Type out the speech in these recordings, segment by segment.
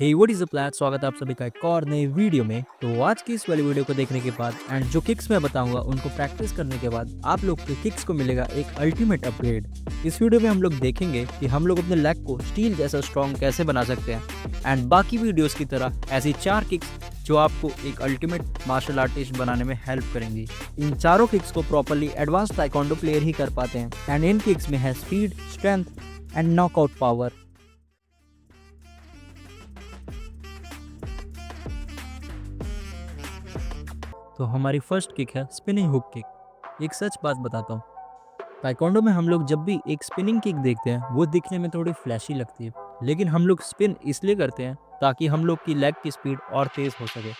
Hey what is the plan. स्वागत है आप सभी का एक और नई वीडियो में। तो आज की इस वाली वीडियो को देखने के बाद एंड जो किक्स मैं बताऊंगा उनको प्रैक्टिस करने के बाद आप लोग के किक्स को मिलेगा एक अल्टीमेट अपग्रेड। इस वीडियो में हम लोग देखेंगे कि हम लोग अपने लेग को स्टील जैसा स्ट्रॉन्ग कैसे बना सकते हैं एंड बाकी वीडियोस की तरह ऐसी 4 किक्स जो आपको एक अल्टीमेट मार्शल आर्टिस्ट बनाने में हेल्प करेंगी। इन चारों किक्स को प्रॉपर्ली एडवांस ताइक्वांडो प्लेयर ही कर पाते हैं एंड इन किक्स में है speed, strength and knockout power. तो हमारी फर्स्ट किक है स्पिनिंग हुक किक। एक सच बात बताता हूँ, ताइक्वांडो में हम लोग जब भी एक स्पिनिंग किक देखते हैं वो दिखने में थोड़ी फ्लैशी लगती है, लेकिन हम लोग स्पिन इसलिए करते हैं ताकि हम लोग की लेग की स्पीड और तेज हो सके।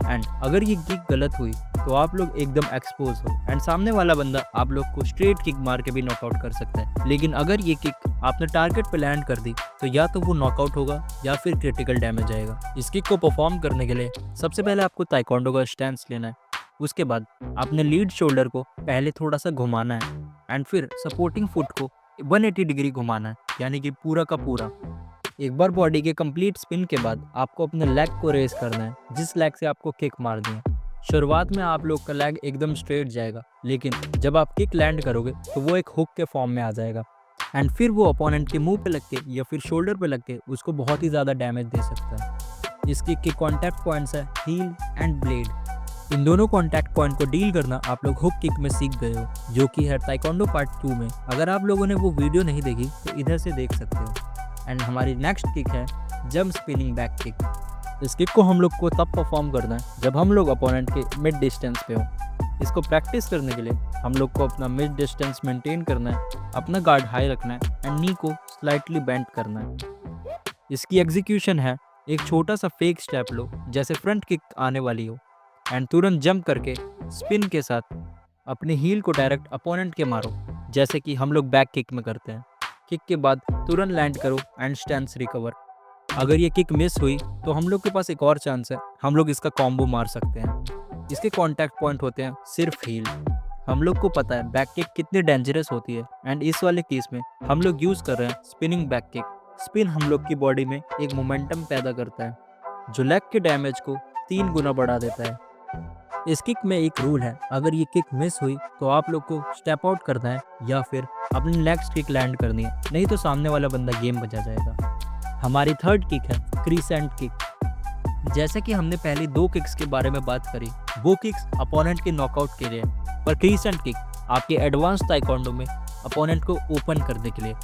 एंड अगर ये किक गलत हुई तो आप लोग एकदम एक्सपोज हो एंड सामने वाला बंदा आप लोग को स्ट्रेट किक मार के भी नॉकआउट कर सकता है। लेकिन अगर ये किक आपने टारगेट पे लैंड कर दी तो या तो वो नॉकआउट होगा या फिर क्रिटिकल डैमेज आएगा। इस किक को परफॉर्म करने के लिए सबसे पहले आपको ताइक्वांडो का स्टैंस लेना है। उसके बाद आपने लीड शोल्डर को पहले थोड़ा सा घुमाना है एंड फिर सपोर्टिंग फुट को 180 डिग्री घुमाना है, यानी कि पूरा का पूरा। एक बार बॉडी के कंप्लीट स्पिन के बाद आपको अपने लेग को रेस करना है, जिस लेग से आपको किक मारनी है। शुरुआत में आप लोग का लेग एकदम स्ट्रेट जाएगा, लेकिन जब आप किक लैंड करोगे तो वो एक हुक के फॉर्म में आ जाएगा एंड फिर वो अपोनेंट के मुंह पे लग के या फिर शोल्डर पे लग के उसको बहुत ही ज़्यादा डैमेज दे सकता है। इस किक के कॉन्टैक्ट पॉइंट्स है हील एंड ब्लेड। इन दोनों कॉन्टैक्ट पॉइंट को डील करना आप लोग हुक किक में सीख गए हो, जो कि है ताइक्वांडो पार्ट 2 में। अगर आप लोगों ने वो वीडियो नहीं देखी तो इधर से देख सकते हो। एंड हमारी नेक्स्ट किक है जंप स्पिनिंग बैक किक। इस किक को हम लोग को तब परफॉर्म करना है जब हम लोग अपोनेंट के मिड डिस्टेंस पे हो। इसको प्रैक्टिस करने के लिए हम लोग को अपना मिड डिस्टेंस मेंटेन करना है, अपना गार्ड हाई रखना है एंड नी को स्लाइटली बेंड करना है। इसकी एग्जीक्यूशन है एक छोटा सा फेक स्टेप लो जैसे फ्रंट किक आने वाली हो एंड तुरंत जंप करके स्पिन के साथ अपने हील को डायरेक्ट अपोनेंट के मारो, जैसे कि हम लोग बैक किक में करते हैं। किक के बाद तुरंत लैंड करो एंड स्टैंस रिकवर। अगर ये किक मिस हुई तो हम लोग के पास एक और चांस है, हम लोग इसका कॉम्बो मार सकते हैं। इसके कॉन्टैक्ट पॉइंट होते हैं सिर्फ हील। हम लोग को पता है बैक किक कितनी डेंजरस होती है एंड इस वाले केस में हम लोग यूज़ कर रहे हैं स्पिनिंग बैक किक। स्पिन हम लोग की बॉडी में एक मोमेंटम पैदा करता है जो लेग के डैमेज को 3 गुना बढ़ा देता है। इस किक में एक रूल है, अगर ये किक मिस हुई तो आप लोग को स्टेप आउट करना है या फिर अपनी लेग्स किक लैंड करनी है, नहीं तो सामने वाला बंदा गेम बचा जाएगा। हमारी थर्ड किक है क्रीसेंट किक। जैसे कि हमने पहले 2 किक्स के बारे में बात करी, वो किक्स अपोनेंट के नॉकआउट के लिए, पर क्रीसेंट किक आपके एडवांस ताइक्वांडो में अपोनेंट को ओपन करने के लिए।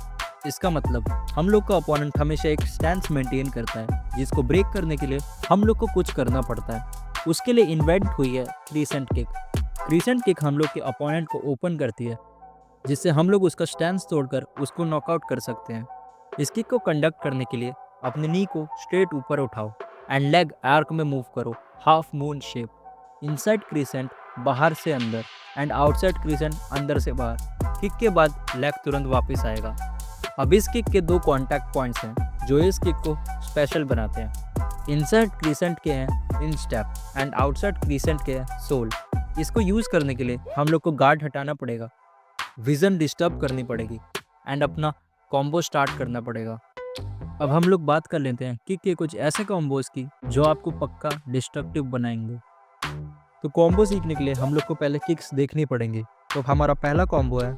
इसका मतलब हम लोग का अपोनेंट हमेशा एक स्टैंस मेंटेन करता है, जिसको ब्रेक करने के लिए हम लोग को कुछ करना पड़ता है। उसके लिए इन्वेंट हुई है क्रीसेंट किक। क्रीसेंट किक हम लोग के अपोनेंट को ओपन करती है, जिससे हम लोग उसका स्टैंस तोड़कर उसको नॉकआउट कर सकते हैं। इस किक को कंडक्ट करने के लिए अपने नी को स्ट्रेट ऊपर उठाओ एंड लेग आर्क में मूव करो, half moon shape. Inside crescent बाहर से अंदर एंड आउटसाइड क्रीसेंट अंदर से बाहर। किक के बाद लेग तुरंत वापस आएगा। अब इस किक के 2 कॉन्टैक्ट पॉइंट्स हैं जो इस किक को स्पेशल बनाते हैं। इनसाइड क्रीसेंट के हैं इनस्टेप एंड आउटसाइड क्रीसेंट के हैं सोल। इसको यूज़ करने के लिए हम लोग को गार्ड हटाना पड़ेगा, विजन डिस्टर्ब करनी पड़ेगी एंड अपना कॉम्बो स्टार्ट करना पड़ेगा। अब हम लोग बात कर लेते हैं किक के कुछ ऐसे कॉम्बोज की जो आपको पक्का डिस्ट्रक्टिव बनाएंगे। तो कॉम्बो सीखने के लिए हम लोग को पहले किक्स देखनी पड़ेंगी। तो हमारा पहला कॉम्बो है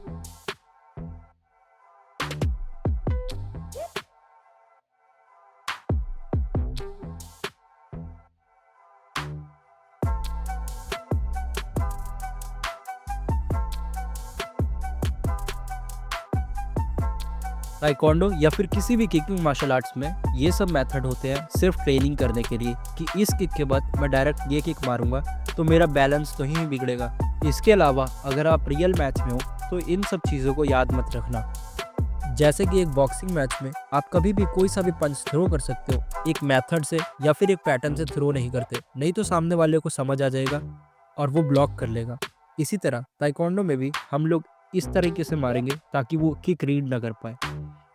ताइक्वांडो या फिर किसी भी किकिंग मार्शल आर्ट्स में ये सब मेथड होते हैं सिर्फ ट्रेनिंग करने के लिए कि इस किक के बाद मैं डायरेक्ट ये किक मारूंगा तो मेरा बैलेंस तो ही बिगड़ेगा। इसके अलावा अगर आप रियल मैच में हो तो इन सब चीज़ों को याद मत रखना। जैसे कि एक बॉक्सिंग मैच में आप कभी भी कोई सा भी पंच थ्रो कर सकते हो, एक मेथड से या फिर एक पैटर्न से थ्रो नहीं करते, नहीं तो सामने वाले को समझ आ जाएगा और वो ब्लॉक कर लेगा। इसी तरह ताइक्वांडो में भी हम लोग इस तरीके से मारेंगे ताकि वो किक रीड ना कर पाए।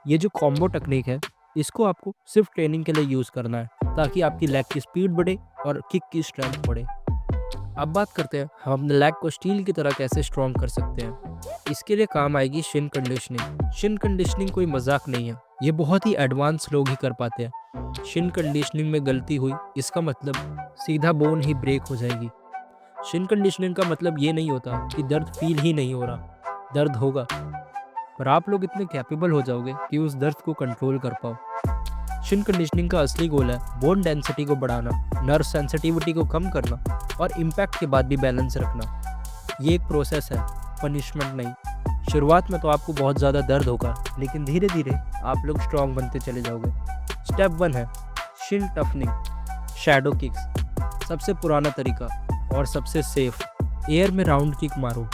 ये जो कॉम्बो टेक्निक है इसको आपको सिर्फ ट्रेनिंग के लिए यूज़ करना है ताकि आपकी लेग की स्पीड बढ़े और किक की स्ट्रेंथ बढ़े। अब बात करते हैं हम अपने लेग को स्टील की तरह कैसे स्ट्रॉन्ग कर सकते हैं। इसके लिए काम आएगी शिन कंडीशनिंग। शिन कंडीशनिंग कोई मजाक नहीं है, ये बहुत ही एडवांस लोग ही कर पाते हैं। शिन कंडीशनिंग में गलती हुई इसका मतलब सीधा बोन ही ब्रेक हो जाएगी। शिन कंडीशनिंग का मतलब ये नहीं होता कि दर्द फील ही नहीं हो रहा, दर्द होगा, पर आप लोग इतने कैपेबल हो जाओगे कि उस दर्द को कंट्रोल कर पाओ। शिन कंडीशनिंग का असली गोल है बोन डेंसिटी को बढ़ाना, नर्व सेंसिटिविटी को कम करना और इम्पैक्ट के बाद भी बैलेंस रखना। ये एक प्रोसेस है, पनिशमेंट नहीं। शुरुआत में तो आपको बहुत ज़्यादा दर्द होगा, लेकिन धीरे धीरे आप लोग स्ट्रॉन्ग बनते चले जाओगे। स्टेप 1 है शिन टफनिंग, शैडो किक्स। सबसे पुराना तरीका और सबसे सेफ, एयर में राउंड किक मारो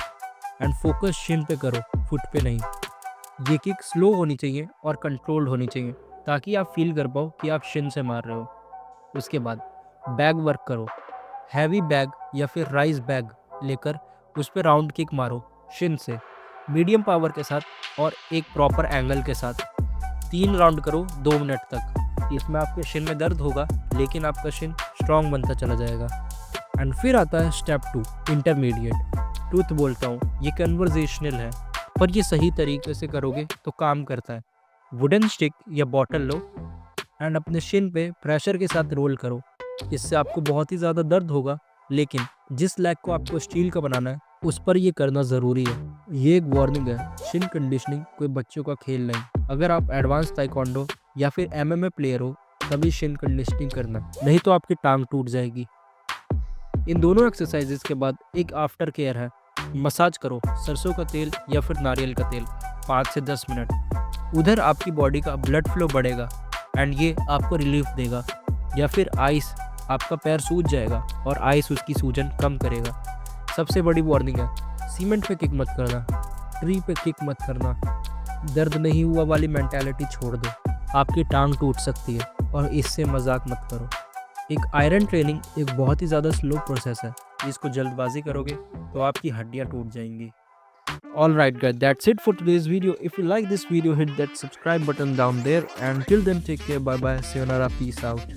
एंड फोकस शिन पे करो, फुट पे नहीं। ये किक स्लो होनी चाहिए और कंट्रोल्ड होनी चाहिए ताकि आप फील कर पाओ कि आप शिन से मार रहे हो। उसके बाद बैग वर्क करो, हैवी बैग या फिर राइस बैग लेकर उस पर राउंड किक मारो शिन से, मीडियम पावर के साथ और एक प्रॉपर एंगल के साथ। 3 राउंड करो 2 मिनट तक। इसमें आपके शिन में दर्द होगा, लेकिन आपका शिन स्ट्रॉन्ग बनता चला जाएगा। एंड फिर आता है स्टेप 2, इंटरमीडिएट। ट्रूथ बोलता हूँ, ये कन्वर्जेशनल है, पर ये सही तरीके से करोगे तो काम करता है। वुडन स्टिक या बॉटल लो एंड अपने शिन पे प्रेशर के साथ रोल करो। इससे आपको बहुत ही ज़्यादा दर्द होगा, लेकिन जिस लेग को आपको स्टील का बनाना है उस पर ये करना ज़रूरी है। ये एक वार्निंग है, शिन कंडीशनिंग कोई बच्चों का खेल नहीं। अगर आप एडवांस ताइक्वांडो या फिर MMA प्लेयर हो तभी शिन कंडीशनिंग करना, नहीं तो आपकी टांग टूट जाएगी। इन दोनों एक्सरसाइजेस के बाद एक आफ्टर केयर है, मसाज करो सरसों का तेल या फिर नारियल का तेल 5 से 10 मिनट। उधर आपकी बॉडी का ब्लड फ्लो बढ़ेगा एंड ये आपको रिलीफ देगा। या फिर आइस, आपका पैर सूज जाएगा और आइस उसकी सूजन कम करेगा। सबसे बड़ी वार्निंग है, सीमेंट पे किक मत करना, ट्री पे किक मत करना। दर्द नहीं हुआ वाली मेंटालिटी छोड़ दो, आपकी टांग टूट सकती है और इससे मजाक मत करो। एक आयरन ट्रेनिंग एक बहुत ही ज़्यादा स्लो प्रोसेस है, इसको जल्दबाजी करोगे तो आपकी हड्डियाँ टूट जाएंगी। Alright guys, that's it for today's video. If you like this video, hit that subscribe button down there, and till then take care, bye bye, sayonara, peace out.